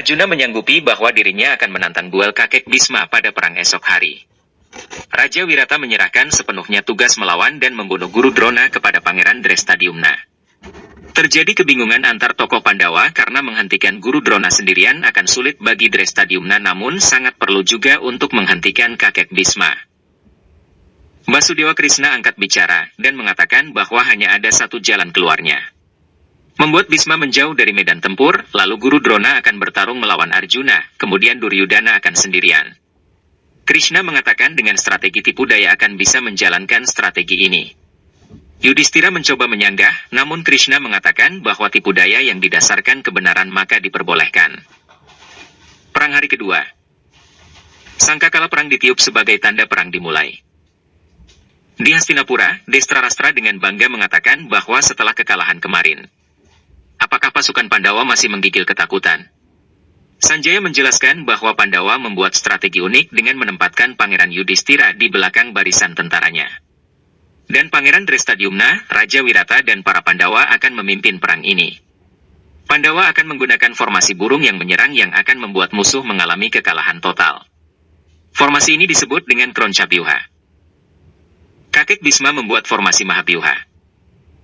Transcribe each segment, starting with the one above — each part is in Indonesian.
Arjuna menyanggupi bahwa dirinya akan menantang duel kakek Bhisma pada perang esok hari. Raja Wirata menyerahkan sepenuhnya tugas melawan dan membunuh Guru Drona kepada Pangeran Drestadyumna. Terjadi kebingungan antar tokoh Pandawa karena menghentikan Guru Drona sendirian akan sulit bagi Drestadyumna, namun sangat perlu juga untuk menghentikan kakek Bhisma. Basudewa Krishna angkat bicara dan mengatakan bahwa hanya ada satu jalan keluarnya. Membuat Bhisma menjauh dari medan tempur, lalu Guru Drona akan bertarung melawan Arjuna, kemudian Duryudana akan sendirian. Krishna mengatakan dengan strategi tipu daya akan bisa menjalankan strategi ini. Yudhistira mencoba menyanggah, namun Krishna mengatakan bahwa tipu daya yang didasarkan kebenaran maka diperbolehkan. Perang hari kedua. Sangkakala perang ditiup sebagai tanda perang dimulai. Di Hastinapura, Destrarastra dengan bangga mengatakan bahwa setelah kekalahan kemarin, apakah pasukan Pandawa masih menggigil ketakutan? Sanjaya menjelaskan bahwa Pandawa membuat strategi unik dengan menempatkan Pangeran Yudhistira di belakang barisan tentaranya. Dan Pangeran Drestadyumna, Raja Wirata dan para Pandawa akan memimpin perang ini. Pandawa akan menggunakan formasi burung yang menyerang yang akan membuat musuh mengalami kekalahan total. Formasi ini disebut dengan Kroncabyuha. Kakek Bhisma membuat formasi Mahabyuha.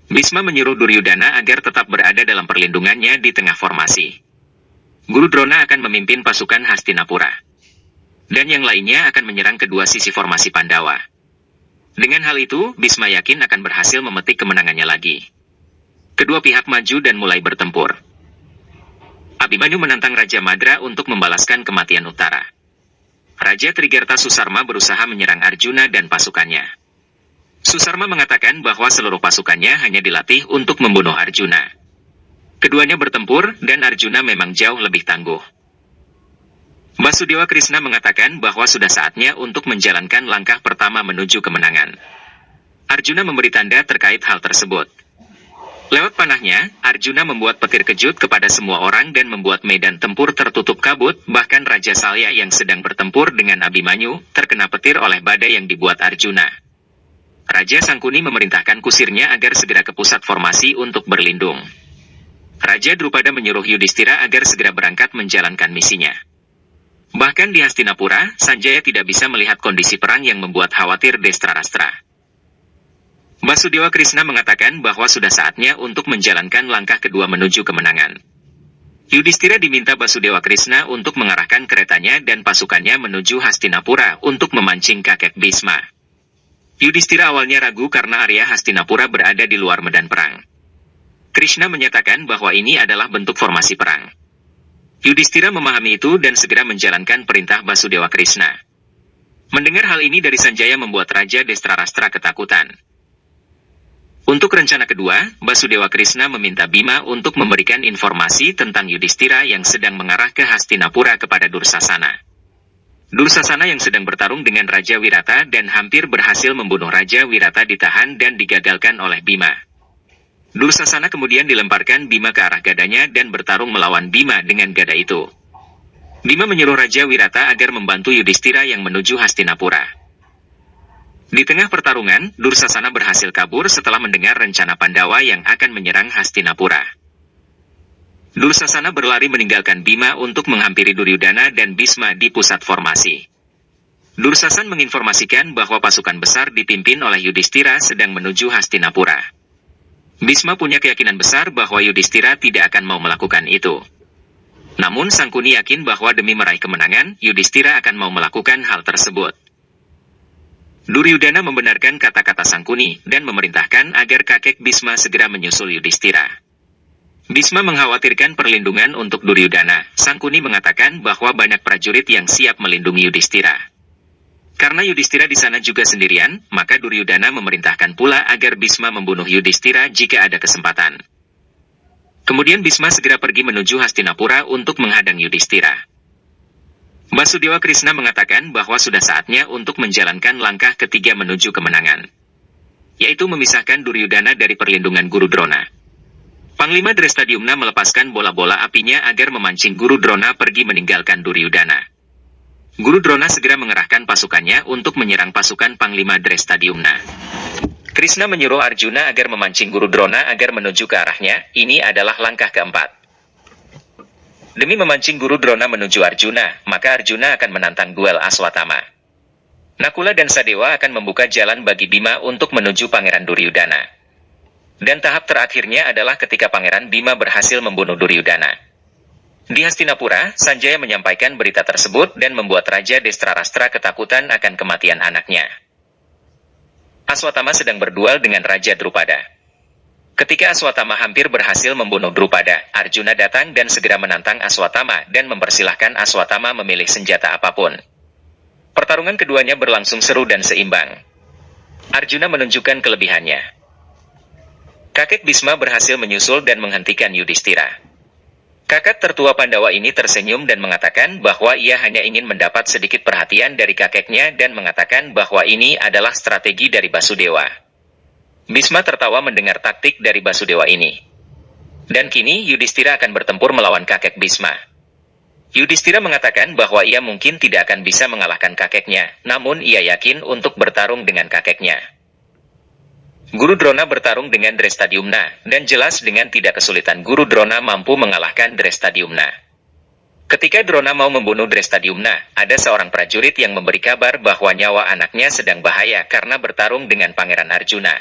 Bhisma menyuruh Duryudana agar tetap berada dalam perlindungannya di tengah formasi. Guru Drona akan memimpin pasukan Hastinapura. Dan yang lainnya akan menyerang kedua sisi formasi Pandawa. Dengan hal itu, Bhisma yakin akan berhasil memetik kemenangannya lagi. Kedua pihak maju dan mulai bertempur. Abhimanyu menantang Raja Madra untuk membalaskan kematian Uttara. Raja Trigerta Susarma berusaha menyerang Arjuna dan pasukannya. Susarma mengatakan bahwa seluruh pasukannya hanya dilatih untuk membunuh Arjuna. Keduanya bertempur, dan Arjuna memang jauh lebih tangguh. Basudewa Krishna mengatakan bahwa sudah saatnya untuk menjalankan langkah pertama menuju kemenangan. Arjuna memberi tanda terkait hal tersebut. Lewat panahnya, Arjuna membuat petir kejut kepada semua orang dan membuat medan tempur tertutup kabut, bahkan Raja Salya yang sedang bertempur dengan Abhimanyu, terkena petir oleh badai yang dibuat Arjuna. Raja Sangkuni memerintahkan kusirnya agar segera ke pusat formasi untuk berlindung. Raja Drupada menyuruh Yudhistira agar segera berangkat menjalankan misinya. Bahkan di Hastinapura, Sanjaya tidak bisa melihat kondisi perang yang membuat khawatir Destrarastra. Basudewa Krishna mengatakan bahwa sudah saatnya untuk menjalankan langkah kedua menuju kemenangan. Yudhistira diminta Basudewa Krishna untuk mengarahkan keretanya dan pasukannya menuju Hastinapura untuk memancing kakek Bhisma. Yudhistira awalnya ragu karena area Hastinapura berada di luar medan perang. Krishna menyatakan bahwa ini adalah bentuk formasi perang. Yudhistira memahami itu dan segera menjalankan perintah Basudewa Krishna. Mendengar hal ini dari Sanjaya membuat Raja Destrarastra ketakutan. Untuk rencana kedua, Basudewa Krishna meminta Bima untuk memberikan informasi tentang Yudhistira yang sedang mengarah ke Hastinapura kepada Dursasana. Dursasana yang sedang bertarung dengan Raja Wirata dan hampir berhasil membunuh Raja Wirata ditahan dan digagalkan oleh Bima. Dursasana kemudian dilemparkan Bima ke arah gadanya dan bertarung melawan Bima dengan gada itu. Bima menyuruh Raja Wirata agar membantu Yudhistira yang menuju Hastinapura. Di tengah pertarungan, Dursasana berhasil kabur setelah mendengar rencana Pandawa yang akan menyerang Hastinapura. Dursasana berlari meninggalkan Bima untuk menghampiri Duryudana dan Bhisma di pusat formasi. Dursasan menginformasikan bahwa pasukan besar dipimpin oleh Yudhistira sedang menuju Hastinapura. Bhisma punya keyakinan besar bahwa Yudhistira tidak akan mau melakukan itu. Namun Sangkuni yakin bahwa demi meraih kemenangan, Yudhistira akan mau melakukan hal tersebut. Duryudana membenarkan kata-kata Sangkuni dan memerintahkan agar kakek Bhisma segera menyusul Yudhistira. Bhisma mengkhawatirkan perlindungan untuk Duryudana. Sangkuni mengatakan bahwa banyak prajurit yang siap melindungi Yudhistira. Karena Yudhistira di sana juga sendirian, maka Duryudana memerintahkan pula agar Bhisma membunuh Yudhistira jika ada kesempatan. Kemudian Bhisma segera pergi menuju Hastinapura untuk menghadang Yudhistira. Basudewa Krishna mengatakan bahwa sudah saatnya untuk menjalankan langkah ketiga menuju kemenangan, yaitu memisahkan Duryudana dari perlindungan Guru Drona. Panglima Drestadyumna melepaskan bola-bola apinya agar memancing Guru Drona pergi meninggalkan Duryudana. Guru Drona segera mengerahkan pasukannya untuk menyerang pasukan Panglima Drestadyumna. Krishna menyuruh Arjuna agar memancing Guru Drona agar menuju ke arahnya. Ini adalah langkah keempat. Demi memancing guru Drona menuju Arjuna, maka Arjuna akan menantang duel Aswatama. Nakula dan Sadewa akan membuka jalan bagi Bima untuk menuju Pangeran Duryudana. Dan tahap terakhirnya adalah ketika Pangeran Bima berhasil membunuh Duryudana. Di Hastinapura, Sanjaya menyampaikan berita tersebut dan membuat Raja Destrarastra ketakutan akan kematian anaknya. Aswatama sedang berduel dengan Raja Drupada. Ketika Aswatama hampir berhasil membunuh Drupada, Arjuna datang dan segera menantang Aswatama dan mempersilahkan Aswatama memilih senjata apapun. Pertarungan keduanya berlangsung seru dan seimbang. Arjuna menunjukkan kelebihannya. Kakek Bisma berhasil menyusul dan menghentikan Yudhistira. Kakak tertua Pandawa ini tersenyum dan mengatakan bahwa ia hanya ingin mendapat sedikit perhatian dari kakeknya dan mengatakan bahwa ini adalah strategi dari Basudewa. Bisma tertawa mendengar taktik dari Basudewa ini. Dan kini Yudhistira akan bertempur melawan kakek Bisma. Yudhistira mengatakan bahwa ia mungkin tidak akan bisa mengalahkan kakeknya, namun ia yakin untuk bertarung dengan kakeknya. Guru Drona bertarung dengan Drestadyumna, dan jelas dengan tidak kesulitan Guru Drona mampu mengalahkan Drestadyumna. Ketika Drona mau membunuh Drestadyumna, ada seorang prajurit yang memberi kabar bahwa nyawa anaknya sedang bahaya karena bertarung dengan Pangeran Arjuna.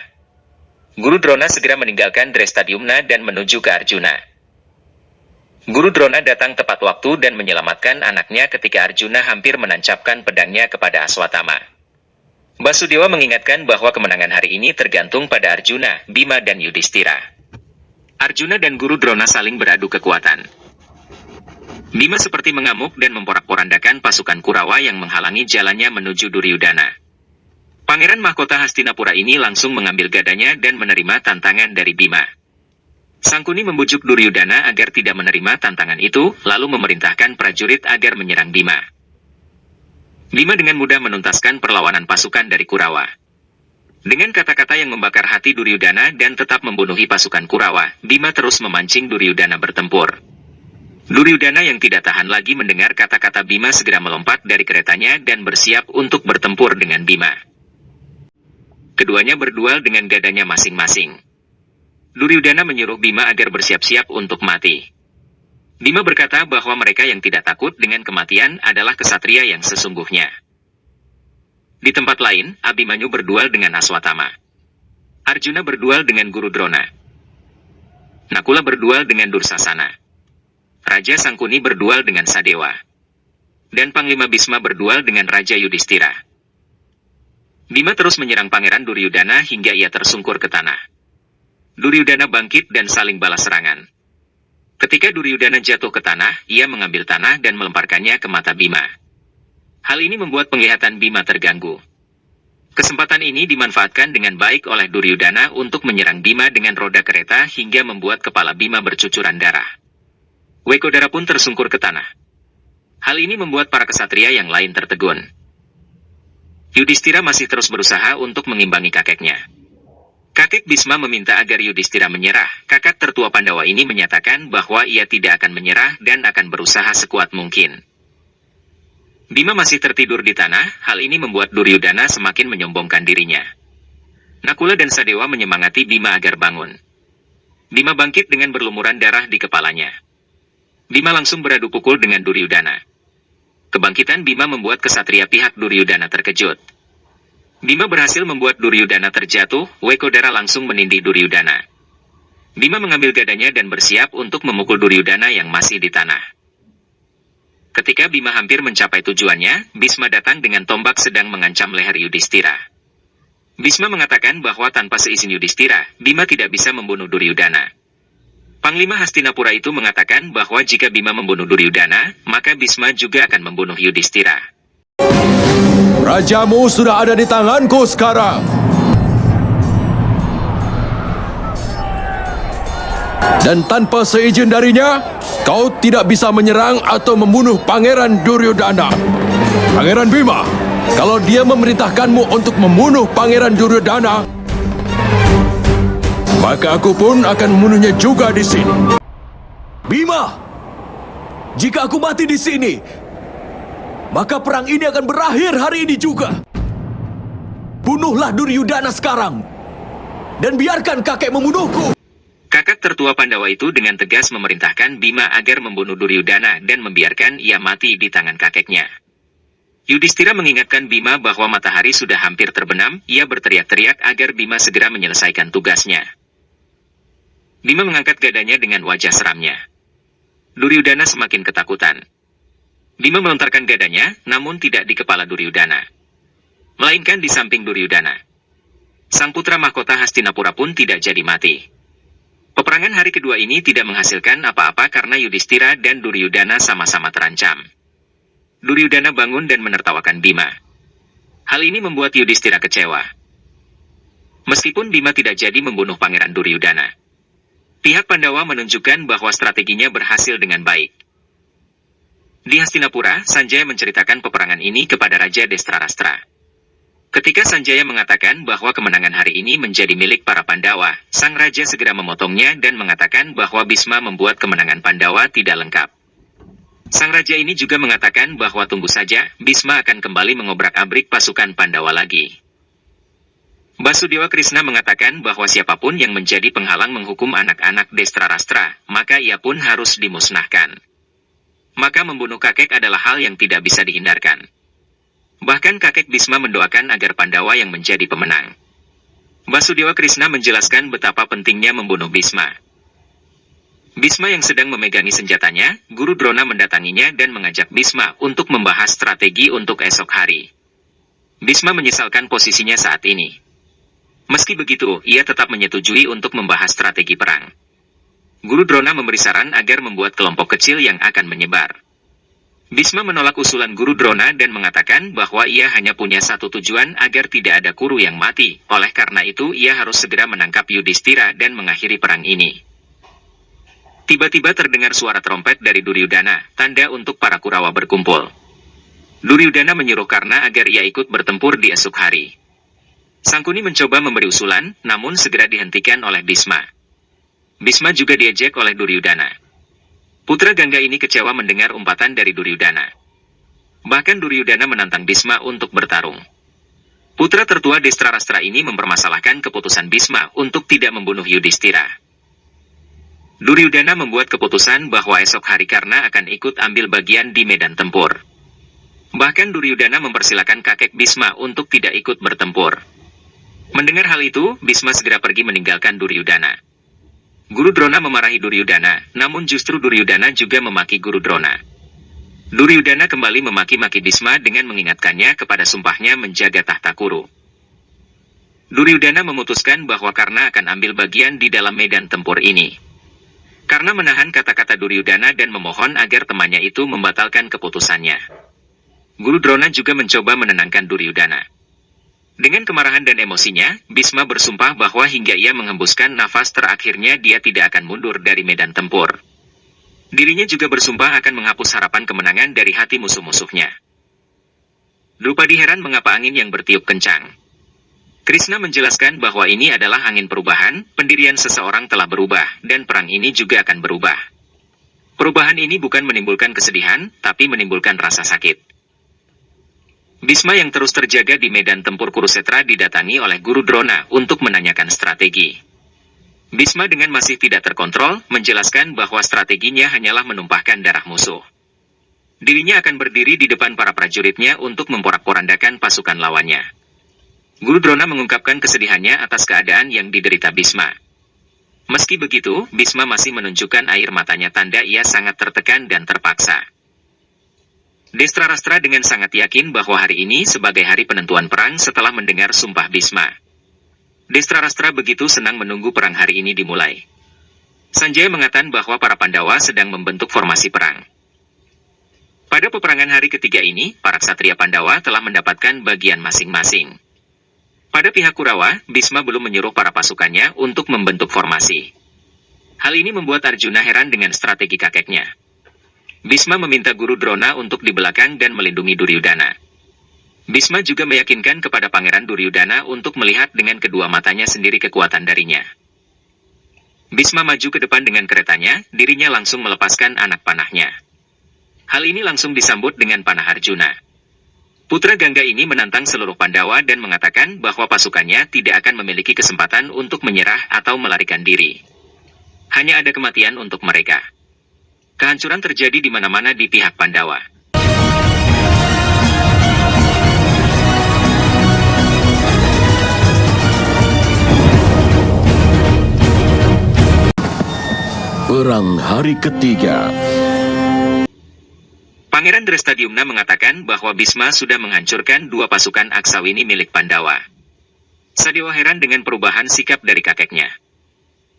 Guru Drona segera meninggalkan Drestadyumna dan menuju ke Arjuna. Guru Drona datang tepat waktu dan menyelamatkan anaknya ketika Arjuna hampir menancapkan pedangnya kepada Aswatama. Basudewa mengingatkan bahwa kemenangan hari ini tergantung pada Arjuna, Bima dan Yudhistira. Arjuna dan Guru Drona saling beradu kekuatan. Bima seperti mengamuk dan memporak-porandakan pasukan Kurawa yang menghalangi jalannya menuju Duryudana. Pangeran Mahkota Hastinapura ini langsung mengambil gadanya dan menerima tantangan dari Bima. Sangkuni membujuk Duryudana agar tidak menerima tantangan itu, lalu memerintahkan prajurit agar menyerang Bima. Bima dengan mudah menuntaskan perlawanan pasukan dari Kurawa. Dengan kata-kata yang membakar hati Duryudana dan tetap membunuhi pasukan Kurawa, Bima terus memancing Duryudana bertempur. Duryudana yang tidak tahan lagi mendengar kata-kata Bima segera melompat dari keretanya dan bersiap untuk bertempur dengan Bima. Keduanya berduel dengan gadanya masing-masing. Duryudana menyuruh Bima agar bersiap-siap untuk mati. Bima berkata bahwa mereka yang tidak takut dengan kematian adalah kesatria yang sesungguhnya. Di tempat lain, Abhimanyu berduel dengan Aswatama. Arjuna berduel dengan Guru Drona. Nakula berduel dengan Dursasana. Raja Sangkuni berduel dengan Sadewa. Dan Panglima Bisma berduel dengan Raja Yudhistira. Bima terus menyerang Pangeran Duryudana hingga ia tersungkur ke tanah. Duryudana bangkit dan saling balas serangan. Ketika Duryudana jatuh ke tanah, ia mengambil tanah dan melemparkannya ke mata Bima. Hal ini membuat penglihatan Bima terganggu. Kesempatan ini dimanfaatkan dengan baik oleh Duryudana untuk menyerang Bima dengan roda kereta hingga membuat kepala Bima bercucuran darah. Wekodara pun tersungkur ke tanah. Hal ini membuat para kesatria yang lain tertegun. Yudhistira masih terus berusaha untuk mengimbangi kakeknya. Kakek Bisma meminta agar Yudhistira menyerah. Kakak tertua Pandawa ini menyatakan bahwa ia tidak akan menyerah dan akan berusaha sekuat mungkin. Bima masih tertidur di tanah, hal ini membuat Duryudana semakin menyombongkan dirinya. Nakula dan Sadewa menyemangati Bima agar bangun. Bima bangkit dengan berlumuran darah di kepalanya. Bima langsung beradu pukul dengan Duryudana. Kebangkitan Bima membuat kesatria pihak Duryudana terkejut. Bima berhasil membuat Duryudana terjatuh, Wekodara langsung menindih Duryudana. Bima mengambil gadanya dan bersiap untuk memukul Duryudana yang masih di tanah. Ketika Bima hampir mencapai tujuannya, Bisma datang dengan tombak sedang mengancam leher Yudhistira. Bisma mengatakan bahwa tanpa seizin Yudhistira, Bima tidak bisa membunuh Duryudana. Panglima Hastinapura itu mengatakan bahwa jika Bima membunuh Duryudana, maka Bisma juga akan membunuh Yudhistira. Rajamu sudah ada di tanganku sekarang. Dan tanpa seizin darinya, kau tidak bisa menyerang atau membunuh Pangeran Duryudana. Pangeran Bima, kalau dia memerintahkanmu untuk membunuh Pangeran Duryudana, maka aku pun akan membunuhnya juga di sini. Bima, jika aku mati di sini, maka perang ini akan berakhir hari ini juga. Bunuhlah Duryudana sekarang, dan biarkan kakek membunuhku. Kakak tertua Pandawa itu dengan tegas memerintahkan Bima agar membunuh Duryudana dan membiarkan ia mati di tangan kakeknya. Yudhistira mengingatkan Bima bahwa matahari sudah hampir terbenam, ia berteriak-teriak agar Bima segera menyelesaikan tugasnya. Bima mengangkat gadanya dengan wajah seramnya. Duryudana semakin ketakutan. Bima melontarkan gadanya, namun tidak di kepala Duryudana, melainkan di samping Duryudana. Sang putra mahkota Hastinapura pun tidak jadi mati. Peperangan hari kedua ini tidak menghasilkan apa-apa karena Yudhistira dan Duryudana sama-sama terancam. Duryudana bangun dan menertawakan Bima. Hal ini membuat Yudhistira kecewa. Meskipun Bima tidak jadi membunuh Pangeran Duryudana, pihak Pandawa menunjukkan bahwa strateginya berhasil dengan baik. Di Hastinapura, Sanjaya menceritakan peperangan ini kepada Raja Destrarastra. Ketika Sanjaya mengatakan bahwa kemenangan hari ini menjadi milik para Pandawa, sang raja segera memotongnya dan mengatakan bahwa Bhisma membuat kemenangan Pandawa tidak lengkap. Sang raja ini juga mengatakan bahwa tunggu saja, Bhisma akan kembali mengobrak-abrik pasukan Pandawa lagi. Basudewa Krishna mengatakan bahwa siapapun yang menjadi penghalang menghukum anak-anak Destrarastra, maka ia pun harus dimusnahkan. Maka membunuh kakek adalah hal yang tidak bisa dihindarkan. Bahkan kakek Bhisma mendoakan agar Pandawa yang menjadi pemenang. Basudewa Krishna menjelaskan betapa pentingnya membunuh Bhisma. Bhisma yang sedang memegangi senjatanya, Guru Drona mendatanginya dan mengajak Bhisma untuk membahas strategi untuk esok hari. Bhisma menyesalkan posisinya saat ini. Meski begitu, ia tetap menyetujui untuk membahas strategi perang. Guru Drona memberi saran agar membuat kelompok kecil yang akan menyebar. Bhisma menolak usulan Guru Drona dan mengatakan bahwa ia hanya punya satu tujuan agar tidak ada Kuru yang mati, oleh karena itu ia harus segera menangkap Yudhistira dan mengakhiri perang ini. Tiba-tiba terdengar suara trompet dari Duryudana, tanda untuk para Kurawa berkumpul. Duryudana menyuruh Karna agar ia ikut bertempur di esok hari. Sangkuni mencoba memberi usulan, namun segera dihentikan oleh Bhisma. Bhisma juga diejek oleh Duryudana. Putra Gangga ini kecewa mendengar umpatan dari Duryudana. Bahkan Duryudana menantang Bhisma untuk bertarung. Putra tertua Destrarastra ini mempermasalahkan keputusan Bhisma untuk tidak membunuh Yudhistira. Duryudana membuat keputusan bahwa esok hari Karna akan ikut ambil bagian di medan tempur. Bahkan Duryudana mempersilakan kakek Bhisma untuk tidak ikut bertempur. Mendengar hal itu, Bhisma segera pergi meninggalkan Duryudana. Guru Drona memarahi Duryudana, namun justru Duryudana juga memaki Guru Drona. Duryudana kembali memaki-maki Bhisma dengan mengingatkannya kepada sumpahnya menjaga tahta Kuru. Duryudana memutuskan bahwa Karna akan ambil bagian di dalam medan tempur ini. Karna menahan kata-kata Duryudana dan memohon agar temannya itu membatalkan keputusannya. Guru Drona juga mencoba menenangkan Duryudana. Dengan kemarahan dan emosinya, Bhisma bersumpah bahwa hingga ia menghembuskan nafas terakhirnya dia tidak akan mundur dari medan tempur. Dirinya juga bersumpah akan menghapus harapan kemenangan dari hati musuh-musuhnya. Drupadi heran mengapa angin yang bertiup kencang. Krishna menjelaskan bahwa ini adalah angin perubahan, pendirian seseorang telah berubah, dan perang ini juga akan berubah. Perubahan ini bukan menimbulkan kesedihan, tapi menimbulkan rasa sakit. Bhisma yang terus terjaga di medan tempur Kurusetra didatangi oleh Guru Drona untuk menanyakan strategi. Bhisma dengan masih tidak terkontrol, menjelaskan bahwa strateginya hanyalah menumpahkan darah musuh. Dirinya akan berdiri di depan para prajuritnya untuk memporak-porandakan pasukan lawannya. Guru Drona mengungkapkan kesedihannya atas keadaan yang diderita Bhisma. Meski begitu, Bhisma masih menunjukkan air matanya tanda ia sangat tertekan dan terpaksa. Destrarastra dengan sangat yakin bahwa hari ini sebagai hari penentuan perang setelah mendengar sumpah Bhisma. Destrarastra begitu senang menunggu perang hari ini dimulai. Sanjaya mengatakan bahwa para Pandawa sedang membentuk formasi perang. Pada peperangan hari ketiga ini, para ksatria Pandawa telah mendapatkan bagian masing-masing. Pada pihak Kurawa, Bhisma belum menyuruh para pasukannya untuk membentuk formasi. Hal ini membuat Arjuna heran dengan strategi kakeknya. Bhisma meminta Guru Drona untuk di belakang dan melindungi Duryudana. Bhisma juga meyakinkan kepada Pangeran Duryudana untuk melihat dengan kedua matanya sendiri kekuatan darinya. Bhisma maju ke depan dengan keretanya, dirinya langsung melepaskan anak panahnya. Hal ini langsung disambut dengan panah Arjuna. Putra Gangga ini menantang seluruh Pandawa dan mengatakan bahwa pasukannya tidak akan memiliki kesempatan untuk menyerah atau melarikan diri. Hanya ada kematian untuk mereka. Kehancuran terjadi di mana-mana di pihak Pandawa. Perang hari ketiga. Pangeran Drestadiumna mengatakan bahwa Bhisma sudah menghancurkan 2 pasukan Aksawini milik Pandawa. Sadewa heran dengan perubahan sikap dari kakeknya.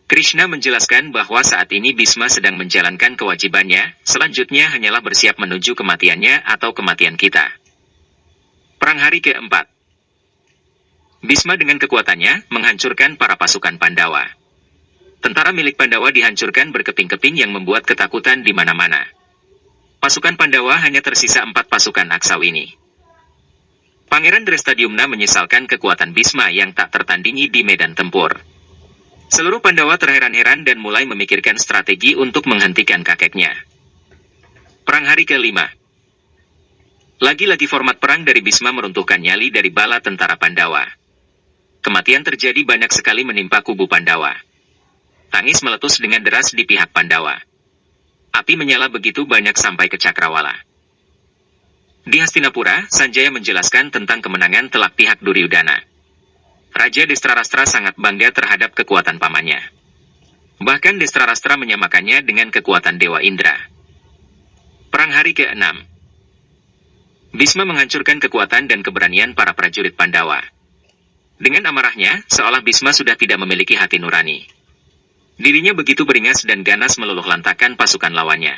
Krishna menjelaskan bahwa saat ini Bhisma sedang menjalankan kewajibannya, selanjutnya hanyalah bersiap menuju kematiannya atau kematian kita. Perang hari keempat. Bhisma dengan kekuatannya menghancurkan para pasukan Pandawa. Tentara milik Pandawa dihancurkan berkeping-keping yang membuat ketakutan di mana-mana. Pasukan Pandawa hanya tersisa 4 pasukan Aksawini. Pangeran Drestadiumna menyesalkan kekuatan Bhisma yang tak tertandingi di medan tempur. Seluruh Pandawa terheran-heran dan mulai memikirkan strategi untuk menghentikan kakeknya. Perang hari kelima. Lagi-lagi format perang dari Bhisma meruntuhkan nyali dari bala tentara Pandawa. Kematian terjadi banyak sekali menimpa kubu Pandawa. Tangis meletus dengan deras di pihak Pandawa. Api menyala begitu banyak sampai ke Cakrawala. Di Hastinapura, Sanjaya menjelaskan tentang kemenangan telak pihak Duryudana. Raja Destrarastra sangat bangga terhadap kekuatan pamannya. Bahkan Destrarastra menyamakannya dengan kekuatan Dewa Indra. Perang hari ke-6. Bhisma menghancurkan kekuatan dan keberanian para prajurit Pandawa. Dengan amarahnya, seolah Bhisma sudah tidak memiliki hati nurani. Dirinya begitu beringas dan ganas meluluh lantakan pasukan lawannya.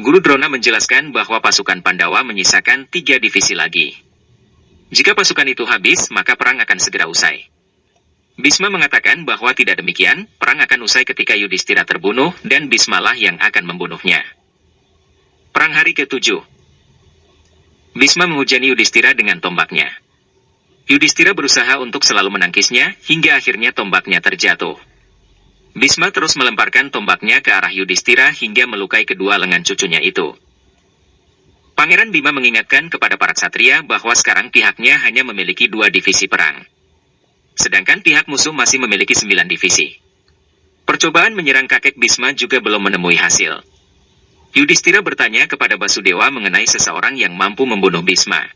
Guru Drona menjelaskan bahwa pasukan Pandawa menyisakan 3 divisi lagi. Jika pasukan itu habis, maka perang akan segera usai. Bhisma mengatakan bahwa tidak demikian, perang akan usai ketika Yudhistira terbunuh dan Bhismalah yang akan membunuhnya. Perang hari ke-7. Bhisma menghujani Yudhistira dengan tombaknya. Yudhistira berusaha untuk selalu menangkisnya, hingga akhirnya tombaknya terjatuh. Bhisma terus melemparkan tombaknya ke arah Yudhistira hingga melukai kedua lengan cucunya itu. Pangeran Bima mengingatkan kepada para ksatria bahwa sekarang pihaknya hanya memiliki 2 divisi perang. Sedangkan pihak musuh masih memiliki 9 divisi. Percobaan menyerang kakek Bhisma juga belum menemui hasil. Yudhistira bertanya kepada Basudewa mengenai seseorang yang mampu membunuh Bhisma.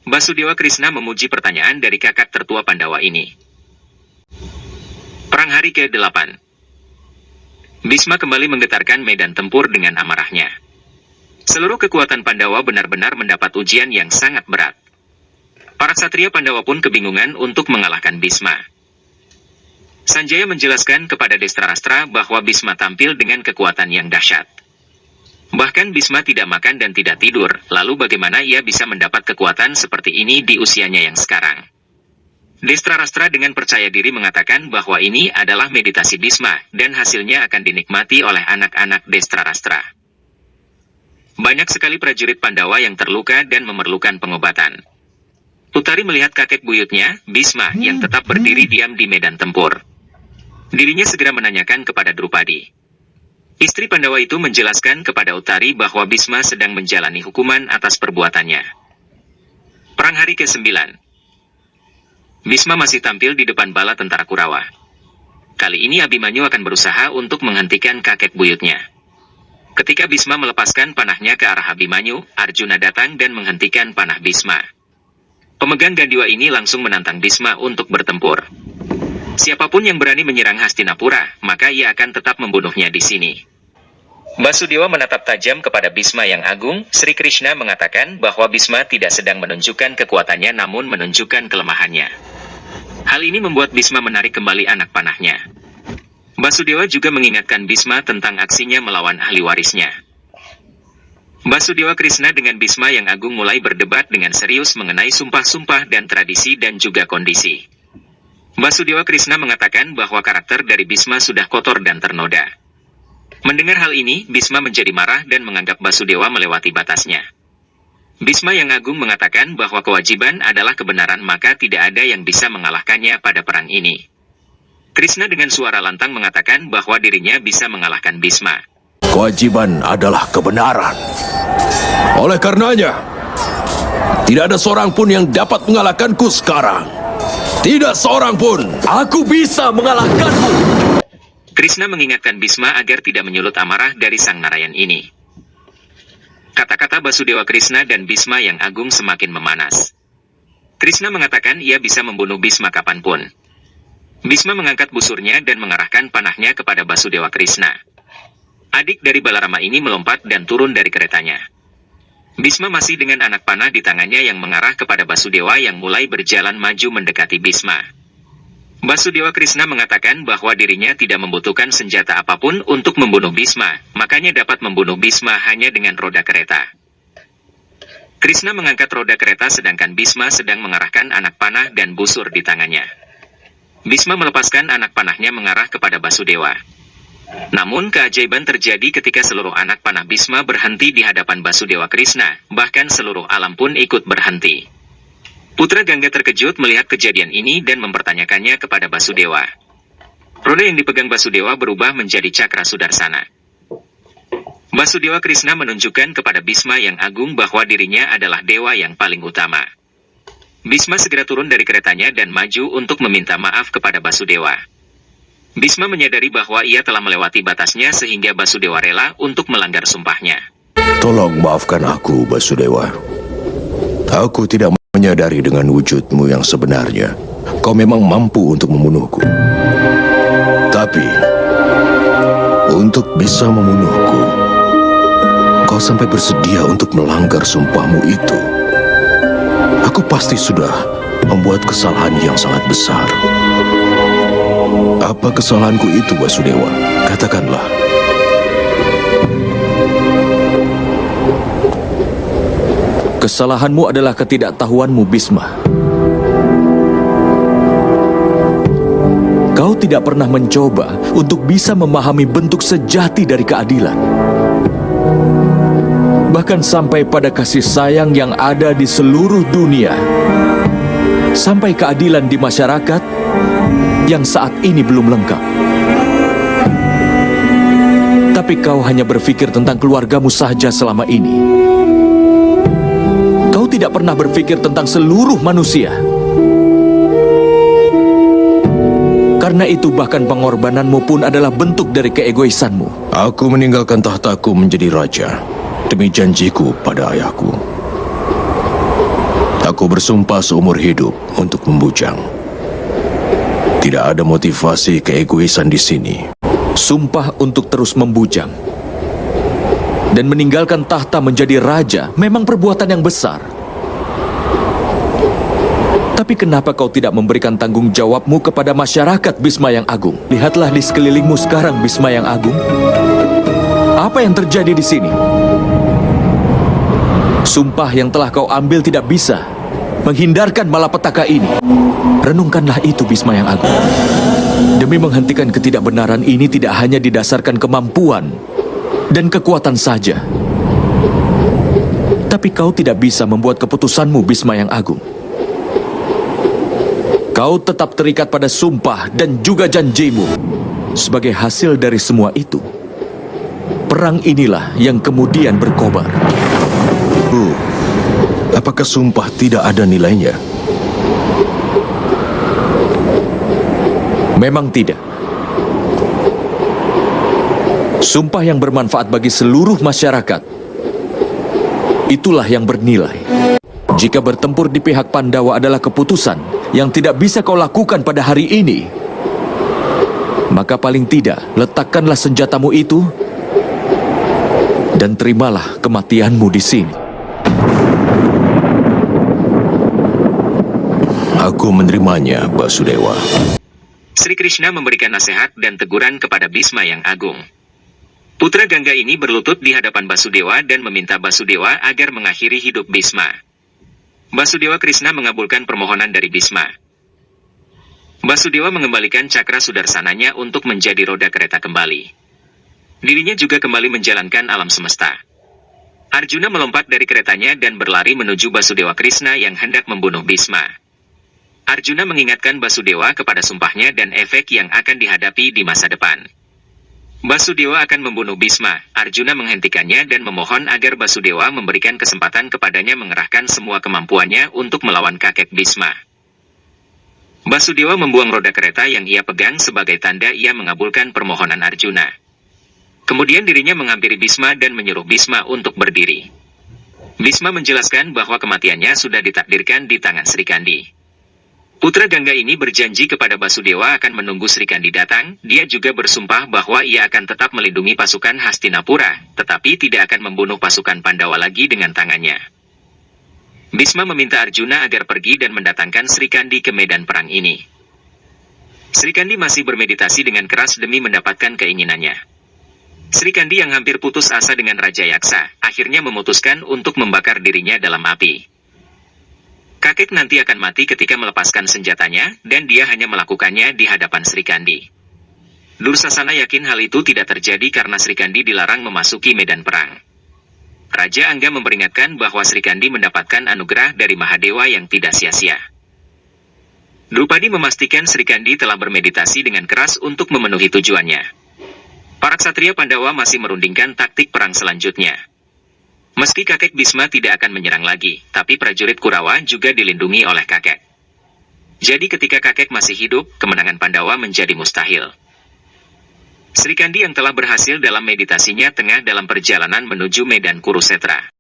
Basudewa Krishna memuji pertanyaan dari kakak tertua Pandawa ini. Perang hari ke-8. Bhisma kembali menggetarkan medan tempur dengan amarahnya. Seluruh kekuatan Pandawa benar-benar mendapat ujian yang sangat berat. Para ksatria Pandawa pun kebingungan untuk mengalahkan Bhisma. Sanjaya menjelaskan kepada Destrarastra bahwa Bhisma tampil dengan kekuatan yang dahsyat. Bahkan Bhisma tidak makan dan tidak tidur, lalu bagaimana ia bisa mendapat kekuatan seperti ini di usianya yang sekarang? Destrarastra dengan percaya diri mengatakan bahwa ini adalah meditasi Bhisma, dan hasilnya akan dinikmati oleh anak-anak Destrarastra. Banyak sekali prajurit Pandawa yang terluka dan memerlukan pengobatan. Utari melihat kakek buyutnya, Bhisma, yang tetap berdiri diam di medan tempur. Dirinya segera menanyakan kepada Drupadi. Istri Pandawa itu menjelaskan kepada Utari bahwa Bhisma sedang menjalani hukuman atas perbuatannya. Perang hari ke-9. Bhisma masih tampil di depan bala tentara Kurawa. Kali ini Abimanyu akan berusaha untuk menghentikan kakek buyutnya. Ketika Bhisma melepaskan panahnya ke arah Abimanyu, Arjuna datang dan menghentikan panah Bhisma. Pemegang Gandiwa ini langsung menantang Bhisma untuk bertempur. Siapapun yang berani menyerang Hastinapura, maka ia akan tetap membunuhnya di sini. Basudewa menatap tajam kepada Bhisma yang agung. Sri Krishna mengatakan bahwa Bhisma tidak sedang menunjukkan kekuatannya namun menunjukkan kelemahannya. Hal ini membuat Bhisma menarik kembali anak panahnya. Basudewa juga mengingatkan Bhisma tentang aksinya melawan ahli warisnya. Basudewa Krishna dengan Bhisma yang agung mulai berdebat dengan serius mengenai sumpah-sumpah dan tradisi dan juga kondisi. Basudewa Krishna mengatakan bahwa karakter dari Bhisma sudah kotor dan ternoda. Mendengar hal ini, Bhisma menjadi marah dan menganggap Basudewa melewati batasnya. Bhisma yang agung mengatakan bahwa kewajiban adalah kebenaran, maka tidak ada yang bisa mengalahkannya pada perang ini. Krishna dengan suara lantang mengatakan bahwa dirinya bisa mengalahkan Bhisma. Kewajiban adalah kebenaran. Oleh karenanya, tidak ada seorang pun yang dapat mengalahkanku sekarang. Tidak seorang pun. Aku bisa mengalahkanmu. Krishna mengingatkan Bisma agar tidak menyulut amarah dari sang Narayan ini. Kata-kata Basudewa Krishna dan Bisma yang agung semakin memanas. Krishna mengatakan ia bisa membunuh Bisma kapanpun. Bisma mengangkat busurnya dan mengarahkan panahnya kepada Basudewa Krishna. Adik dari Balarama ini melompat dan turun dari keretanya. Bisma masih dengan anak panah di tangannya yang mengarah kepada Basudewa yang mulai berjalan maju mendekati Bisma. Basudewa Krishna mengatakan bahwa dirinya tidak membutuhkan senjata apapun untuk membunuh Bisma, makanya dapat membunuh Bisma hanya dengan roda kereta. Krishna mengangkat roda kereta sedangkan Bisma sedang mengarahkan anak panah dan busur di tangannya. Bisma melepaskan anak panahnya mengarah kepada Basudewa. Namun keajaiban terjadi ketika seluruh anak panah Bisma berhenti di hadapan Basudewa Krishna, bahkan seluruh alam pun ikut berhenti. Putra Gangga terkejut melihat kejadian ini dan mempertanyakannya kepada Basudewa. Roda yang dipegang Basudewa berubah menjadi cakra sudarsana. Basudewa Krishna menunjukkan kepada Bisma yang agung bahwa dirinya adalah dewa yang paling utama. Bisma segera turun dari keretanya dan maju untuk meminta maaf kepada Basudewa. Bisma menyadari bahwa ia telah melewati batasnya sehingga Basudewa rela untuk melanggar sumpahnya. Tolong maafkan aku, Basudewa. Aku tidak menyadari dengan wujudmu yang sebenarnya. Kau memang mampu untuk membunuhku. Tapi, untuk bisa membunuhku, kau sampai bersedia untuk melanggar sumpahmu itu. Aku pasti sudah membuat kesalahan yang sangat besar. Apa kesalahanku itu, Basudewa? Katakanlah. Kesalahanmu adalah ketidaktahuanmu, Bisma. Kau tidak pernah mencoba untuk bisa memahami bentuk sejati dari keadilan. Bahkan sampai pada kasih sayang yang ada di seluruh dunia. Sampai keadilan di masyarakat yang saat ini belum lengkap. Tapi kau hanya berpikir tentang keluargamu saja selama ini. Kau tidak pernah berpikir tentang seluruh manusia. Karena itu bahkan pengorbananmu pun adalah bentuk dari keegoisanmu. Aku meninggalkan tahtaku menjadi raja demi janjiku pada ayahku. Aku bersumpah seumur hidup untuk membujang. Tidak ada motivasi keegoisan di sini. Sumpah untuk terus membujang dan meninggalkan tahta menjadi raja memang perbuatan yang besar. Tapi kenapa kau tidak memberikan tanggung jawabmu kepada masyarakat, Bisma yang Agung? Lihatlah di sekelilingmu sekarang, Bisma yang Agung. Apa yang terjadi di sini? Sumpah yang telah kau ambil tidak bisa menghindarkan malapetaka ini. Renungkanlah itu, Bisma yang Agung. Demi menghentikan ketidakbenaran ini tidak hanya didasarkan kemampuan dan kekuatan saja. Tapi kau tidak bisa membuat keputusanmu, Bisma yang Agung. Kau tetap terikat pada sumpah dan juga janjimu. Sebagai hasil dari semua itu, perang inilah yang kemudian berkobar. Apakah sumpah tidak ada nilainya? Memang tidak. Sumpah yang bermanfaat bagi seluruh masyarakat, itulah yang bernilai. Jika bertempur di pihak Pandawa adalah keputusan yang tidak bisa kau lakukan pada hari ini, maka paling tidak letakkanlah senjatamu itu dan terimalah kematianmu di sini. Aku menerimanya, Basudewa. Sri Krishna memberikan nasihat dan teguran kepada Bisma yang Agung. Putra Gangga ini berlutut di hadapan Basudewa dan meminta Basudewa agar mengakhiri hidup Bisma. Basudewa Krishna mengabulkan permohonan dari Bisma. Basudewa mengembalikan cakra sudarsananya untuk menjadi roda kereta kembali. Dirinya juga kembali menjalankan alam semesta. Arjuna melompat dari keretanya dan berlari menuju Basudewa Krishna yang hendak membunuh Bisma. Arjuna mengingatkan Basudewa kepada sumpahnya dan efek yang akan dihadapi di masa depan. Basudewa akan membunuh Bisma. Arjuna menghentikannya dan memohon agar Basudewa memberikan kesempatan kepadanya mengerahkan semua kemampuannya untuk melawan kakek Bisma. Basudewa membuang roda kereta yang ia pegang sebagai tanda ia mengabulkan permohonan Arjuna. Kemudian dirinya menghampiri Bhisma dan menyuruh Bhisma untuk berdiri. Bhisma menjelaskan bahwa kematiannya sudah ditakdirkan di tangan Sri Kandi. Putra Gangga ini berjanji kepada Basudewa akan menunggu Sri Kandi datang. Dia juga bersumpah bahwa ia akan tetap melindungi pasukan Hastinapura, tetapi tidak akan membunuh pasukan Pandawa lagi dengan tangannya. Bhisma meminta Arjuna agar pergi dan mendatangkan Sri Kandi ke medan perang ini. Sri Kandi masih bermeditasi dengan keras demi mendapatkan keinginannya. Sri Kandi yang hampir putus asa dengan Raja Yaksa, akhirnya memutuskan untuk membakar dirinya dalam api. Kakek nanti akan mati ketika melepaskan senjatanya, dan dia hanya melakukannya di hadapan Sri Kandi. Dursasana yakin hal itu tidak terjadi karena Sri Kandi dilarang memasuki medan perang. Raja Angga memperingatkan bahwa Sri Kandi mendapatkan anugerah dari Mahadewa yang tidak sia-sia. Drupadi memastikan Sri Kandi telah bermeditasi dengan keras untuk memenuhi tujuannya. Para ksatria Pandawa masih merundingkan taktik perang selanjutnya. Meski kakek Bhisma tidak akan menyerang lagi, tapi prajurit Kurawa juga dilindungi oleh kakek. Jadi ketika kakek masih hidup, kemenangan Pandawa menjadi mustahil. Sri Kandi yang telah berhasil dalam meditasinya tengah dalam perjalanan menuju medan Kurusetra.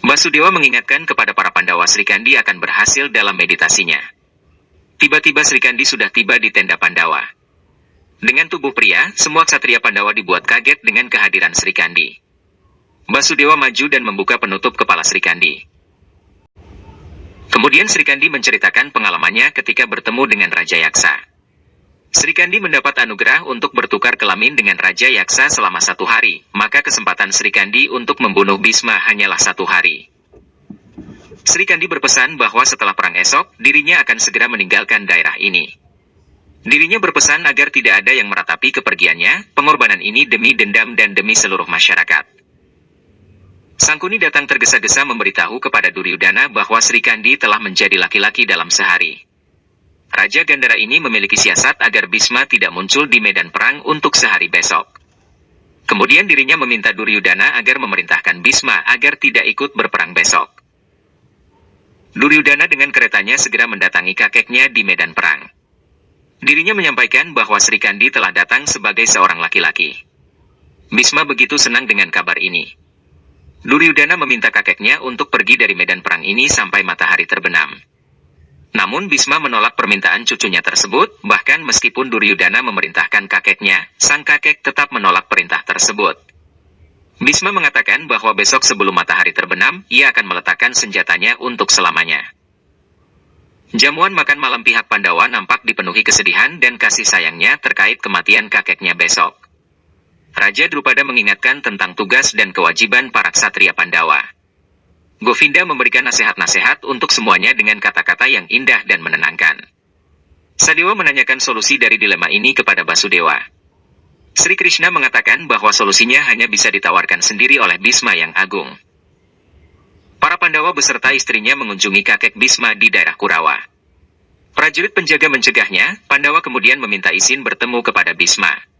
Basudewa mengingatkan kepada para Pandawa Sri Kandi akan berhasil dalam meditasinya. Tiba-tiba Sri Kandi sudah tiba di tenda Pandawa. Dengan tubuh pria, semua ksatria Pandawa dibuat kaget dengan kehadiran Sri Kandi. Basudewa maju dan membuka penutup kepala Sri Kandi. Kemudian Sri Kandi menceritakan pengalamannya ketika bertemu dengan Raja Yaksa. Sri Kandi mendapat anugerah untuk bertukar kelamin dengan Raja Yaksa selama 1 hari, maka kesempatan Sri Kandi untuk membunuh Bhisma hanyalah 1 hari. Sri Kandi berpesan bahwa setelah perang esok, dirinya akan segera meninggalkan daerah ini. Dirinya berpesan agar tidak ada yang meratapi kepergiannya, pengorbanan ini demi dendam dan demi seluruh masyarakat. Sangkuni datang tergesa-gesa memberitahu kepada Duryudana bahwa Sri Kandi telah menjadi laki-laki dalam sehari. Raja Gandhara ini memiliki siasat agar Bhisma tidak muncul di medan perang untuk sehari besok. Kemudian dirinya meminta Duryudana agar memerintahkan Bhisma agar tidak ikut berperang besok. Duryudana dengan keretanya segera mendatangi kakeknya di medan perang. Dirinya menyampaikan bahwa Sri Kandi telah datang sebagai seorang laki-laki. Bhisma begitu senang dengan kabar ini. Duryudana meminta kakeknya untuk pergi dari medan perang ini sampai matahari terbenam. Namun Bhisma menolak permintaan cucunya tersebut, bahkan meskipun Duryudana memerintahkan kakeknya, sang kakek tetap menolak perintah tersebut. Bhisma mengatakan bahwa besok sebelum matahari terbenam, ia akan meletakkan senjatanya untuk selamanya. Jamuan makan malam pihak Pandawa nampak dipenuhi kesedihan dan kasih sayangnya terkait kematian kakeknya besok. Raja Drupada mengingatkan tentang tugas dan kewajiban para ksatria Pandawa. Govinda memberikan nasihat-nasihat untuk semuanya dengan kata-kata yang indah dan menenangkan. Sadewa menanyakan solusi dari dilema ini kepada Basudewa. Sri Krishna mengatakan bahwa solusinya hanya bisa ditawarkan sendiri oleh Bhisma yang agung. Para Pandawa beserta istrinya mengunjungi kakek Bhisma di daerah Kurawa. Prajurit penjaga mencegahnya, Pandawa kemudian meminta izin bertemu kepada Bhisma.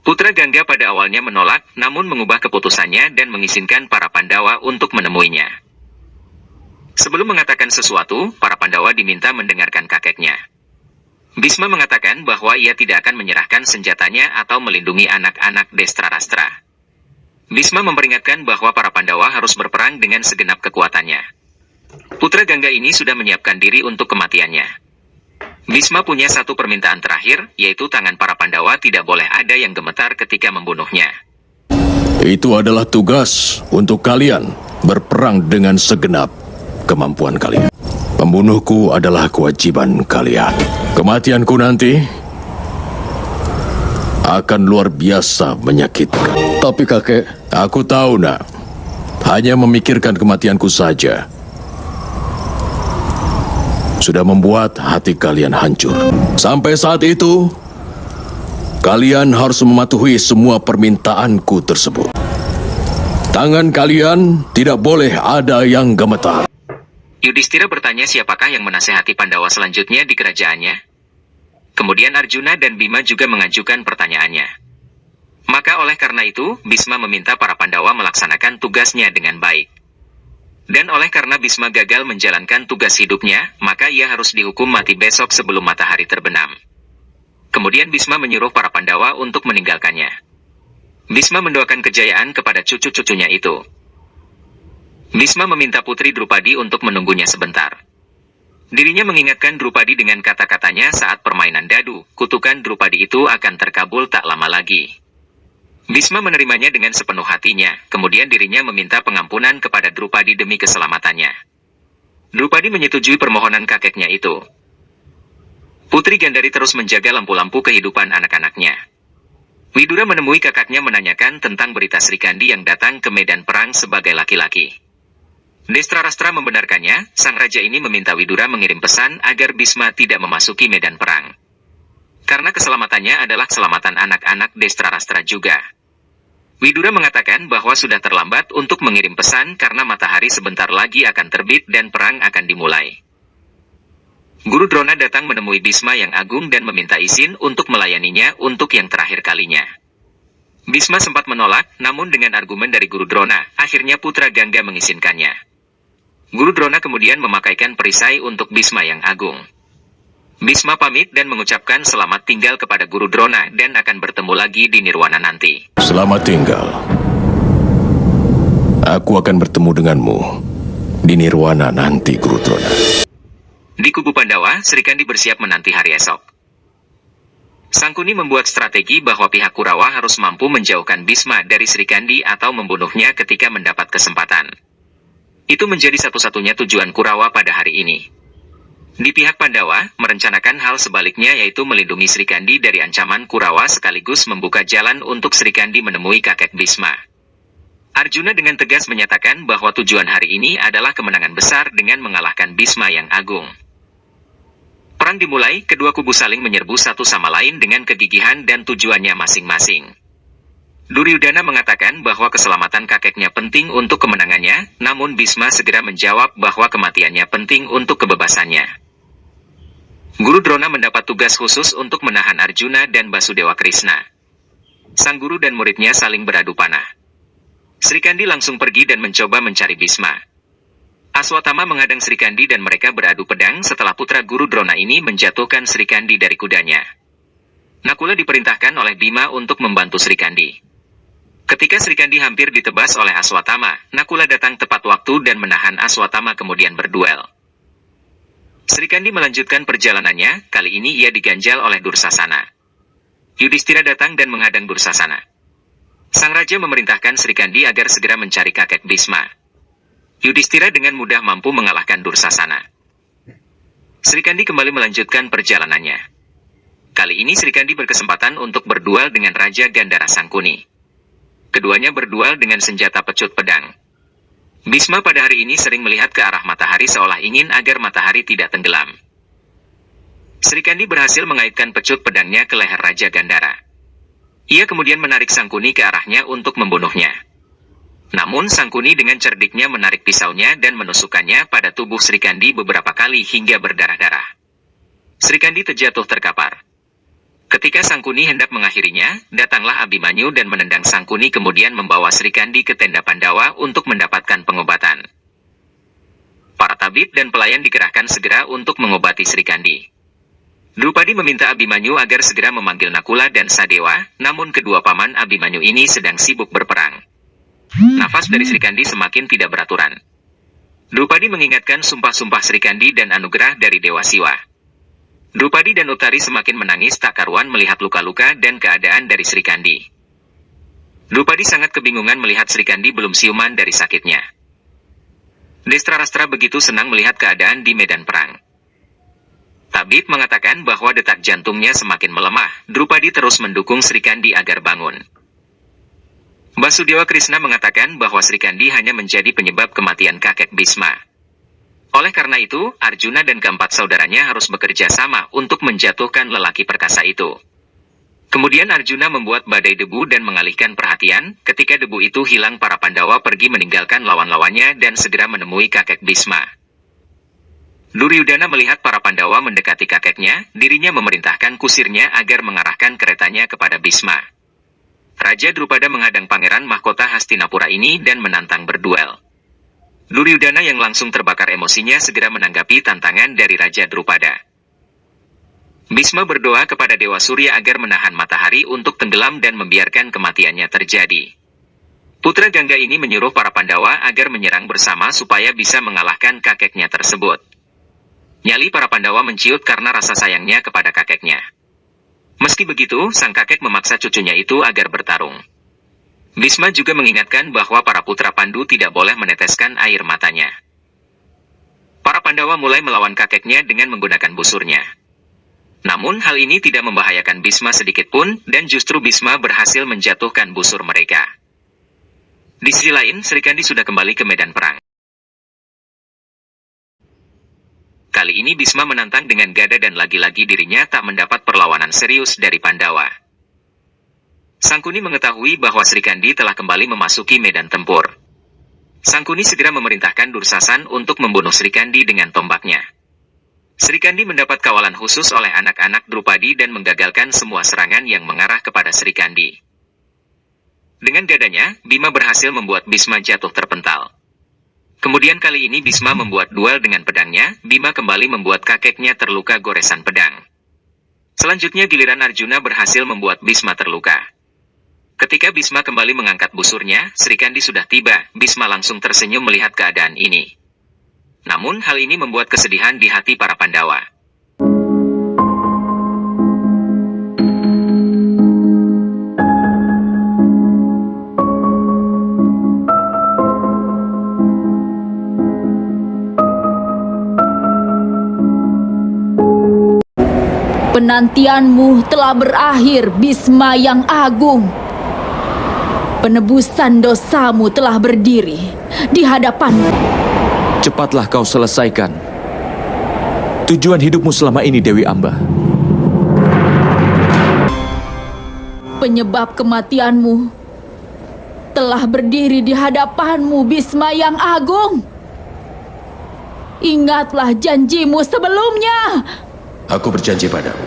Putra Gangga pada awalnya menolak, namun mengubah keputusannya dan mengizinkan para Pandawa untuk menemuinya. Sebelum mengatakan sesuatu, para Pandawa diminta mendengarkan kakeknya. Bhisma mengatakan bahwa ia tidak akan menyerahkan senjatanya atau melindungi anak-anak Destrarastra. Bhisma memperingatkan bahwa para Pandawa harus berperang dengan segenap kekuatannya. Putra Gangga ini sudah menyiapkan diri untuk kematiannya. Bhisma punya satu permintaan terakhir, yaitu tangan para Pandawa tidak boleh ada yang gemetar ketika membunuhnya. Itu adalah tugas untuk kalian berperang dengan segenap kemampuan kalian. Membunuhku adalah kewajiban kalian. Kematianku nanti akan luar biasa menyakitkan. Tapi kakek, aku tahu nak, hanya memikirkan kematianku saja sudah membuat hati kalian hancur. Sampai saat itu, kalian harus mematuhi semua permintaanku tersebut. Tangan kalian tidak boleh ada yang gemetar. Yudhistira bertanya siapakah yang menasehati Pandawa selanjutnya di kerajaannya. Kemudian Arjuna dan Bima juga mengajukan pertanyaannya. Maka oleh karena itu, Bhisma meminta para Pandawa melaksanakan tugasnya dengan baik. Dan oleh karena Bisma gagal menjalankan tugas hidupnya, maka ia harus dihukum mati besok sebelum matahari terbenam. Kemudian Bisma menyuruh para Pandawa untuk meninggalkannya. Bisma mendoakan kejayaan kepada cucu-cucunya itu. Bisma meminta Putri Drupadi untuk menunggunya sebentar. Dirinya mengingatkan Drupadi dengan kata-katanya saat permainan dadu, kutukan Drupadi itu akan terkabul tak lama lagi. Bisma menerimanya dengan sepenuh hatinya, kemudian dirinya meminta pengampunan kepada Drupadi demi keselamatannya. Drupadi menyetujui permohonan kakeknya itu. Putri Gandari terus menjaga lampu-lampu kehidupan anak-anaknya. Widura menemui kakaknya menanyakan tentang berita Sri Kandi yang datang ke medan perang sebagai laki-laki. Destrarastra membenarkannya, sang raja ini meminta Widura mengirim pesan agar Bisma tidak memasuki medan perang. Karena keselamatannya adalah keselamatan anak-anak Destrarastra juga. Widura mengatakan bahwa sudah terlambat untuk mengirim pesan karena matahari sebentar lagi akan terbit dan perang akan dimulai. Guru Drona datang menemui Bisma yang agung dan meminta izin untuk melayaninya untuk yang terakhir kalinya. Bisma sempat menolak, namun dengan argumen dari Guru Drona, akhirnya Putra Gangga mengizinkannya. Guru Drona kemudian memakaikan perisai untuk Bisma yang agung. Bisma pamit dan mengucapkan selamat tinggal kepada Guru Drona dan akan bertemu lagi di Nirwana nanti. Selamat tinggal. Aku akan bertemu denganmu di Nirwana nanti, Guru Drona. Di kubu Pandawa, Sri Kandi bersiap menanti hari esok. Sangkuni membuat strategi bahwa pihak Kurawa harus mampu menjauhkan Bisma dari Sri Kandi atau membunuhnya ketika mendapat kesempatan. Itu menjadi satu-satunya tujuan Kurawa pada hari ini. Di pihak Pandawa, merencanakan hal sebaliknya yaitu melindungi Sri Kandi dari ancaman Kurawa sekaligus membuka jalan untuk Sri Kandi menemui kakek Bisma. Arjuna dengan tegas menyatakan bahwa tujuan hari ini adalah kemenangan besar dengan mengalahkan Bisma yang agung. Perang dimulai, kedua kubu saling menyerbu satu sama lain dengan kegigihan dan tujuannya masing-masing. Duryudana mengatakan bahwa keselamatan kakeknya penting untuk kemenangannya, namun Bisma segera menjawab bahwa kematiannya penting untuk kebebasannya. Guru Drona mendapat tugas khusus untuk menahan Arjuna dan Basudewa Krishna. Sang guru dan muridnya saling beradu panah. Sri Kandi langsung pergi dan mencoba mencari Bisma. Aswatama menghadang Sri Kandi dan mereka beradu pedang setelah putra Guru Drona ini menjatuhkan Sri Kandi dari kudanya. Nakula diperintahkan oleh Bima untuk membantu Sri Kandi. Ketika Sri Kandi hampir ditebas oleh Aswatama, Nakula datang tepat waktu dan menahan Aswatama kemudian berduel. Sri Kandi melanjutkan perjalanannya, kali ini ia diganjal oleh Dursasana. Yudhistira datang dan menghadang Dursasana. Sang raja memerintahkan Sri Kandi agar segera mencari kakek Bisma. Yudhistira dengan mudah mampu mengalahkan Dursasana. Sri Kandi kembali melanjutkan perjalanannya. Kali ini Sri Kandi berkesempatan untuk berduel dengan Raja Gandhara Sangkuni. Keduanya berduel dengan senjata pecut pedang. Bisma pada hari ini sering melihat ke arah matahari seolah ingin agar matahari tidak tenggelam. Sri Kandi berhasil mengaitkan pecut pedangnya ke leher Raja Gandhara. Ia kemudian menarik Sangkuni ke arahnya untuk membunuhnya. Namun Sangkuni dengan cerdiknya menarik pisaunya dan menusukkannya pada tubuh Sri Kandi beberapa kali hingga berdarah-darah. Sri Kandi terjatuh terkapar. Ketika Sangkuni hendak mengakhirinya, datanglah Abhimanyu dan menendang Sangkuni kemudian membawa Sri Kandi ke tenda Pandawa untuk mendapatkan pengobatan. Para tabib dan pelayan dikerahkan segera untuk mengobati Sri Kandi. Drupadi meminta Abhimanyu agar segera memanggil Nakula dan Sadewa, namun kedua paman Abhimanyu ini sedang sibuk berperang. Nafas dari Sri Kandi semakin tidak beraturan. Drupadi mengingatkan sumpah-sumpah Sri Kandi dan anugerah dari Dewa Siwa. Drupadi dan Uttari semakin menangis tak karuan melihat luka-luka dan keadaan dari Sri Kandi. Drupadi sangat kebingungan melihat Sri Kandi belum siuman dari sakitnya. Destrarastra begitu senang melihat keadaan di medan perang. Tabib mengatakan bahwa detak jantungnya semakin melemah. Drupadi terus mendukung Sri Kandi agar bangun. Basudewa Krishna mengatakan bahwa Sri Kandi hanya menjadi penyebab kematian kakek Bisma. Oleh karena itu, Arjuna dan keempat saudaranya harus bekerja sama untuk menjatuhkan lelaki perkasa itu. Kemudian Arjuna membuat badai debu dan mengalihkan perhatian. Ketika debu itu hilang, para Pandawa pergi meninggalkan lawan-lawannya dan segera menemui kakek Bisma. Duryudana melihat para Pandawa mendekati kakeknya, dirinya memerintahkan kusirnya agar mengarahkan keretanya kepada Bisma. Raja Drupada menghadang Pangeran Mahkota Hastinapura ini dan menantang berduel. Duryodhana yang langsung terbakar emosinya segera menanggapi tantangan dari Raja Drupada. Bhisma berdoa kepada Dewa Surya agar menahan matahari untuk tenggelam dan membiarkan kematiannya terjadi. Putra Gangga ini menyuruh para Pandawa agar menyerang bersama supaya bisa mengalahkan kakeknya tersebut. Nyali para Pandawa menciut karena rasa sayangnya kepada kakeknya. Meski begitu, sang kakek memaksa cucunya itu agar bertarung. Bhisma juga mengingatkan bahwa para putra Pandu tidak boleh meneteskan air matanya. Para Pandawa mulai melawan kakeknya dengan menggunakan busurnya. Namun hal ini tidak membahayakan Bhisma sedikit pun, dan justru Bhisma berhasil menjatuhkan busur mereka. Di sisi lain, Sri Kandi sudah kembali ke medan perang. Kali ini Bhisma menantang dengan gada dan lagi-lagi dirinya tak mendapat perlawanan serius dari Pandawa. Sangkuni mengetahui bahwa Sri Kandi telah kembali memasuki medan tempur. Sangkuni segera memerintahkan Dursasan untuk membunuh Sri Kandi dengan tombaknya. Sri Kandi mendapat kawalan khusus oleh anak-anak Drupadi dan menggagalkan semua serangan yang mengarah kepada Sri Kandi. Dengan gadanya, Bima berhasil membuat Bhisma jatuh terpental. Kemudian kali ini Bhisma membuat duel dengan pedangnya, Bima kembali membuat kakeknya terluka goresan pedang. Selanjutnya giliran Arjuna berhasil membuat Bhisma terluka. Ketika Bhisma kembali mengangkat busurnya, Sri Kandi sudah tiba, Bhisma langsung tersenyum melihat keadaan ini. Namun hal ini membuat kesedihan di hati para Pandawa. Penantianmu telah berakhir, Bhisma yang agung. Penebusan dosamu telah berdiri di hadapanmu. Cepatlah kau selesaikan tujuan hidupmu selama ini, Dewi Amba. Penyebab kematianmu telah berdiri di hadapanmu, Bhisma yang agung. Ingatlah janjimu sebelumnya. Aku berjanji padamu.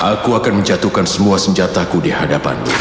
Aku akan menjatuhkan semua senjataku di hadapanmu.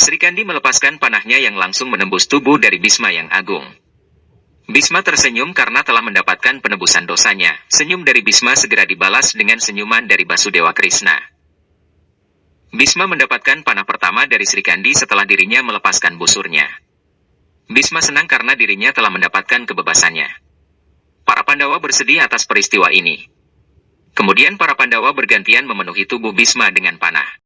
Sri Kandi melepaskan panahnya yang langsung menembus tubuh dari Bhisma yang agung. Bhisma tersenyum karena telah mendapatkan penebusan dosanya. Senyum dari Bhisma segera dibalas dengan senyuman dari Basudewa Krishna. Bhisma mendapatkan panah pertama dari Sri Kandi setelah dirinya melepaskan busurnya. Bhisma senang karena dirinya telah mendapatkan kebebasannya. Para Pandawa bersedih atas peristiwa ini. Kemudian para Pandawa bergantian memenuhi tubuh Bhisma dengan panah.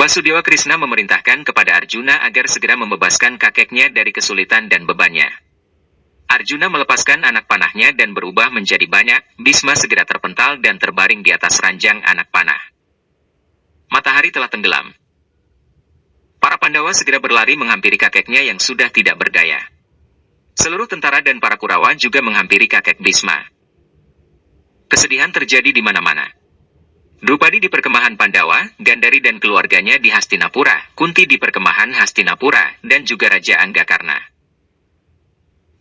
Basudewa Krishna memerintahkan kepada Arjuna agar segera membebaskan kakeknya dari kesulitan dan bebannya. Arjuna melepaskan anak panahnya dan berubah menjadi banyak. Bhisma segera terpental dan terbaring di atas ranjang anak panah. Matahari telah tenggelam. Para Pandawa segera berlari menghampiri kakeknya yang sudah tidak berdaya. Seluruh tentara dan para Kurawa juga menghampiri kakek Bisma. Kesedihan terjadi di mana-mana. Drupadi di perkemahan Pandawa, Gandhari dan keluarganya di Hastinapura, Kunti di perkemahan Hastinapura, dan juga Raja Anggakarna.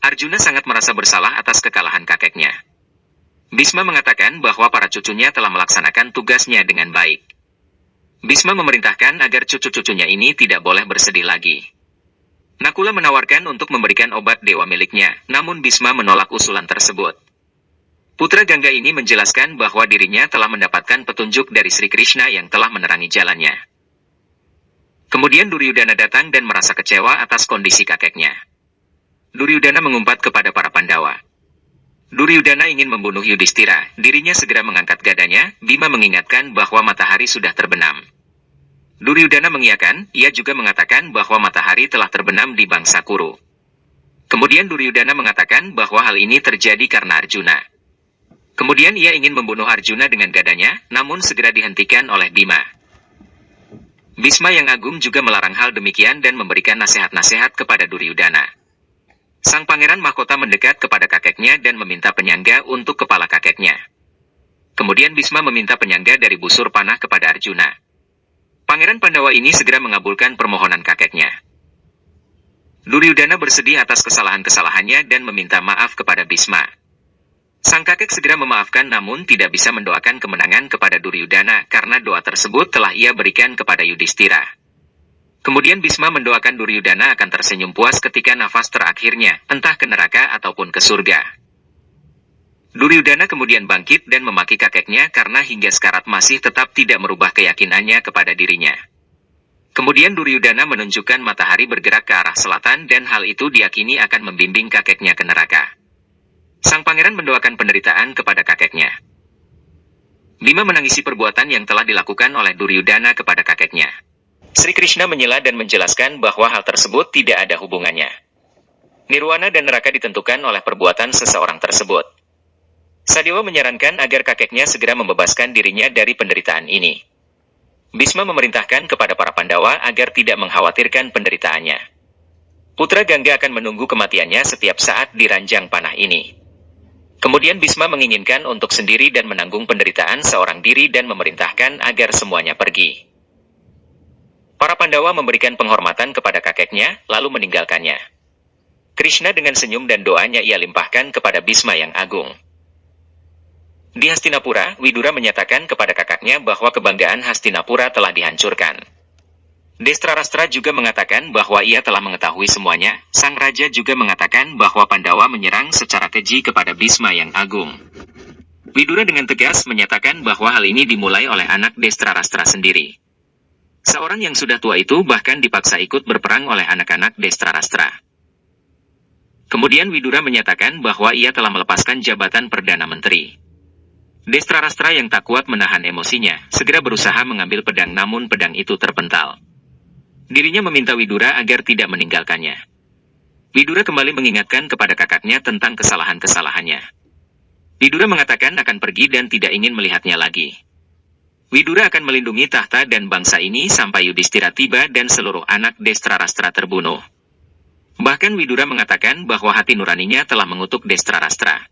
Arjuna sangat merasa bersalah atas kekalahan kakeknya. Bisma mengatakan bahwa para cucunya telah melaksanakan tugasnya dengan baik. Bisma memerintahkan agar cucu-cucunya ini tidak boleh bersedih lagi. Nakula menawarkan untuk memberikan obat dewa miliknya, namun Bisma menolak usulan tersebut. Putra Gangga ini menjelaskan bahwa dirinya telah mendapatkan petunjuk dari Sri Krishna yang telah menerangi jalannya. Kemudian Duryudana datang dan merasa kecewa atas kondisi kakeknya. Duryudana mengumpat kepada para Pandawa. Duryudana ingin membunuh Yudhistira, dirinya segera mengangkat gadanya, Bima mengingatkan bahwa matahari sudah terbenam. Duryudana mengiyakan, ia juga mengatakan bahwa matahari telah terbenam di bangsa Kuru. Kemudian Duryudana mengatakan bahwa hal ini terjadi karena Arjuna. Kemudian ia ingin membunuh Arjuna dengan gadanya, namun segera dihentikan oleh Bima. Bisma yang agung juga melarang hal demikian dan memberikan nasihat-nasihat kepada Duryudana. Sang pangeran mahkota mendekat kepada kakeknya dan meminta penyangga untuk kepala kakeknya. Kemudian Bisma meminta penyangga dari busur panah kepada Arjuna. Pangeran Pandawa ini segera mengabulkan permohonan kakeknya. Duryudana bersedih atas kesalahan-kesalahannya dan meminta maaf kepada Bisma. Sang kakek segera memaafkan namun tidak bisa mendoakan kemenangan kepada Duryudana karena doa tersebut telah ia berikan kepada Yudhistira. Kemudian Bisma mendoakan Duryudana akan tersenyum puas ketika nafas terakhirnya, entah ke neraka ataupun ke surga. Duryudana kemudian bangkit dan memaki kakeknya karena hingga sekarat masih tetap tidak merubah keyakinannya kepada dirinya. Kemudian Duryudana menunjukkan matahari bergerak ke arah selatan dan hal itu diyakini akan membimbing kakeknya ke neraka. Sang pangeran mendoakan penderitaan kepada kakeknya. Bima menangisi perbuatan yang telah dilakukan oleh Duryudana kepada kakeknya. Sri Krishna menyela dan menjelaskan bahwa hal tersebut tidak ada hubungannya. Nirwana dan neraka ditentukan oleh perbuatan seseorang tersebut. Sadewa menyarankan agar kakeknya segera membebaskan dirinya dari penderitaan ini. Bisma memerintahkan kepada para Pandawa agar tidak mengkhawatirkan penderitaannya. Putra Gangga akan menunggu kematiannya setiap saat di ranjang panah ini. Kemudian Bisma menginginkan untuk sendiri dan menanggung penderitaan seorang diri dan memerintahkan agar semuanya pergi. Para Pandawa memberikan penghormatan kepada kakeknya, lalu meninggalkannya. Krishna dengan senyum dan doanya ia limpahkan kepada Bisma yang agung. Di Hastinapura, Widura menyatakan kepada kakaknya bahwa kebanggaan Hastinapura telah dihancurkan. Destrarastra juga mengatakan bahwa ia telah mengetahui semuanya. Sang raja juga mengatakan bahwa Pandawa menyerang secara keji kepada Bisma yang agung. Widura dengan tegas menyatakan bahwa hal ini dimulai oleh anak Destrarastra sendiri. Seorang yang sudah tua itu bahkan dipaksa ikut berperang oleh anak-anak Destrarastra. Kemudian Widura menyatakan bahwa ia telah melepaskan jabatan Perdana Menteri. Destrarastra yang tak kuat menahan emosinya, segera berusaha mengambil pedang namun pedang itu terpental. Dirinya meminta Widura agar tidak meninggalkannya. Widura kembali mengingatkan kepada kakaknya tentang kesalahan-kesalahannya. Widura mengatakan akan pergi dan tidak ingin melihatnya lagi. Widura akan melindungi tahta dan bangsa ini sampai Yudhistira tiba dan seluruh anak Destrarastra terbunuh. Bahkan Widura mengatakan bahwa hati nuraninya telah mengutuk Destrarastra.